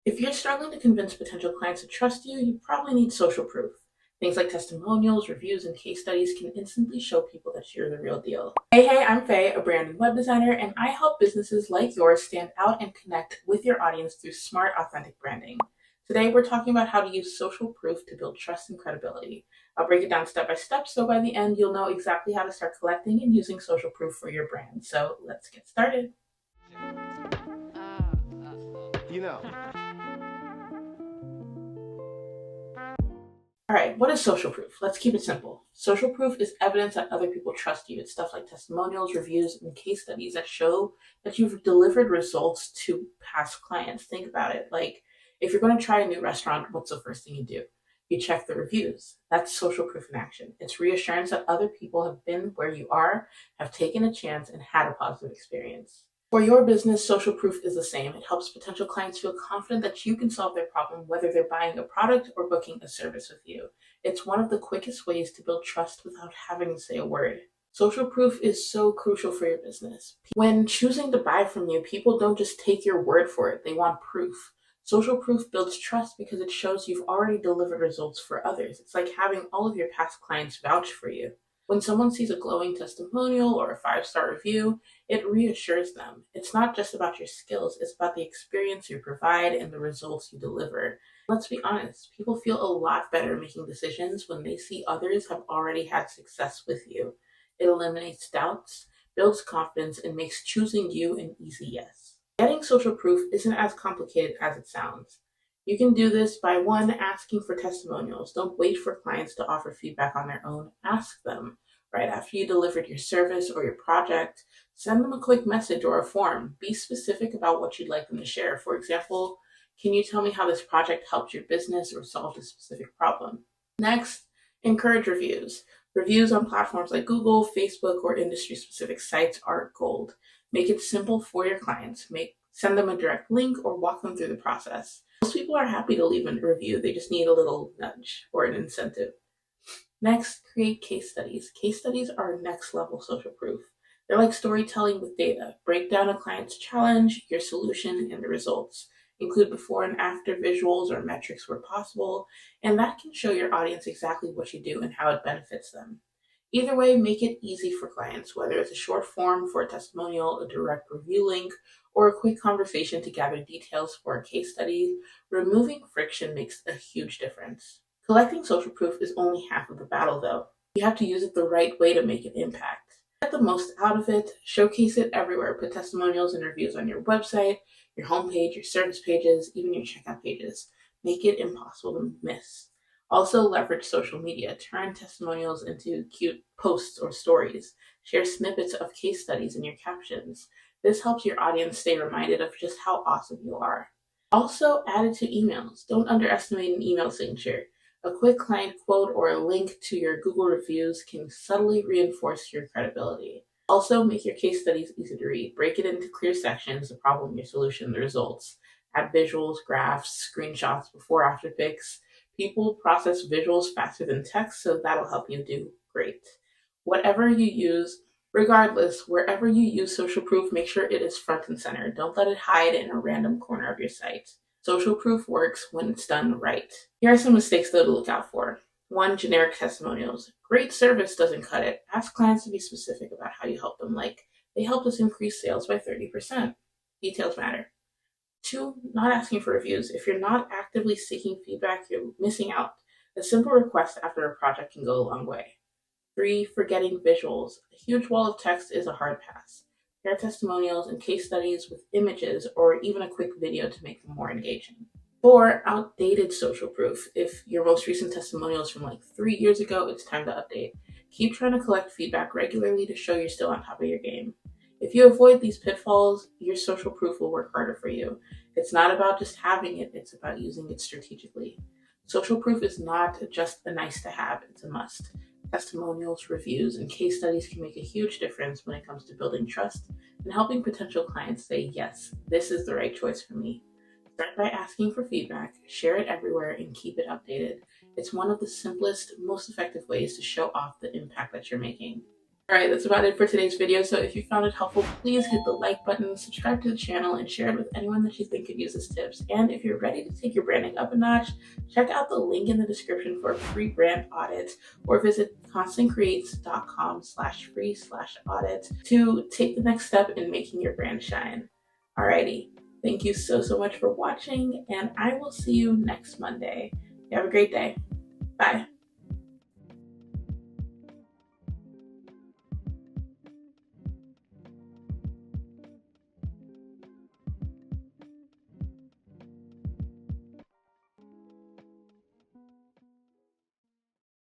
If you're struggling to convince potential clients to trust you, you probably need social proof. Things like testimonials, reviews, and case studies can instantly show people that you're the real deal. Hey, I'm Faye, a brand and web designer, and I help businesses like yours stand out and connect with your audience through smart, authentic branding. Today, we're talking about how to use social proof to build trust and credibility. I'll break it down step by step, so by the end, you'll know exactly how to start collecting and using social proof for your brand. So let's get started. You know, All right, what is social proof? Let's keep it simple. Social proof is evidence that other people trust you. It's stuff like testimonials, reviews, and case studies that show that you've delivered results to past clients. Think about it. Like, if you're going to try a new restaurant, what's the first thing you do? You check the reviews. That's social proof in action. It's reassurance that other people have been where you are, have taken a chance, and had a positive experience. For your business, social proof is the same. It helps potential clients feel confident that you can solve their problem, whether they're buying a product or booking a service with you. It's one of the quickest ways to build trust without having to say a word. Social proof is so crucial for your business. When choosing to buy from you, people don't just take your word for it, they want proof. Social proof builds trust because it shows you've already delivered results for others. It's like having all of your past clients vouch for you. When someone sees a glowing testimonial or a 5-star review, it reassures them. It's not just about your skills, it's about the experience you provide and the results you deliver. Let's be honest, people feel a lot better making decisions when they see others have already had success with you. It eliminates doubts, builds confidence, and makes choosing you an easy yes. Getting social proof isn't as complicated as it sounds. You can do this by one, asking for testimonials. Don't wait for clients to offer feedback on their own. Ask them right after you delivered your service or your project. Send them a quick message or a form. Be specific about what you'd like them to share. For example, can you tell me how this project helped your business or solved a specific problem? Next, encourage reviews. Reviews on platforms like Google, Facebook, or industry specific sites are gold. Make it simple for your clients. Send them a direct link or walk them through the process. Most people are happy to leave a review, they just need a little nudge or an incentive. Next, create case studies. Case studies are next level social proof. They're like storytelling with data. Break down a client's challenge, your solution, and the results. Include before and after visuals or metrics where possible, and that can show your audience exactly what you do and how it benefits them. Either way, make it easy for clients, whether it's a short form for a testimonial, a direct review link, or a quick conversation to gather details for a case study. Removing friction makes a huge difference. Collecting social proof is only half of the battle, though. You have to use it the right way to make an impact. Get the most out of it, showcase it everywhere. Put testimonials and reviews on your website, your homepage, your service pages, even your checkout pages. Make it impossible to miss. Also, leverage social media. Turn testimonials into cute posts or stories. Share snippets of case studies in your captions. This helps your audience stay reminded of just how awesome you are. Also, add it to emails. Don't underestimate an email signature. A quick client quote or a link to your Google reviews can subtly reinforce your credibility. Also, make your case studies easy to read. Break it into clear sections: the problem, your solution, the results. Add visuals, graphs, screenshots, before after pics. People process visuals faster than text, so that'll help you do great. Whatever you use, regardless, wherever you use social proof, make sure it is front and center. Don't let it hide in a random corner of your site. Social proof works when it's done right. Here are some mistakes though to look out for. 1. Generic testimonials. Great service doesn't cut it. Ask clients to be specific about how you help them, like, they helped us increase sales by 30%. Details matter. 2. Not asking for reviews. If you're not actively seeking feedback, you're missing out. A simple request after a project can go a long way. 3. Forgetting visuals. A huge wall of text is a hard pass. Pair testimonials and case studies with images or even a quick video to make them more engaging. 4. Outdated social proof. If your most recent testimonial is from like 3 years ago, it's time to update. Keep trying to collect feedback regularly to show you're still on top of your game. If you avoid these pitfalls, your social proof will work harder for you. It's not about just having it, it's about using it strategically. Social proof is not just a nice to have, it's a must. Testimonials, reviews, and case studies can make a huge difference when it comes to building trust and helping potential clients say, yes, this is the right choice for me. Start by asking for feedback, share it everywhere, and keep it updated. It's one of the simplest, most effective ways to show off the impact that you're making. Alright, that's about it for today's video. So if you found it helpful, please hit the like button, subscribe to the channel, and share it with anyone that you think could use this tips. And if you're ready to take your branding up a notch, check out the link in the description for a free brand audit, or visit constantcreates.com/free/audit to take the next step in making your brand shine. Alrighty, thank you so much for watching, and I will see you next Monday. You have a great day. Bye.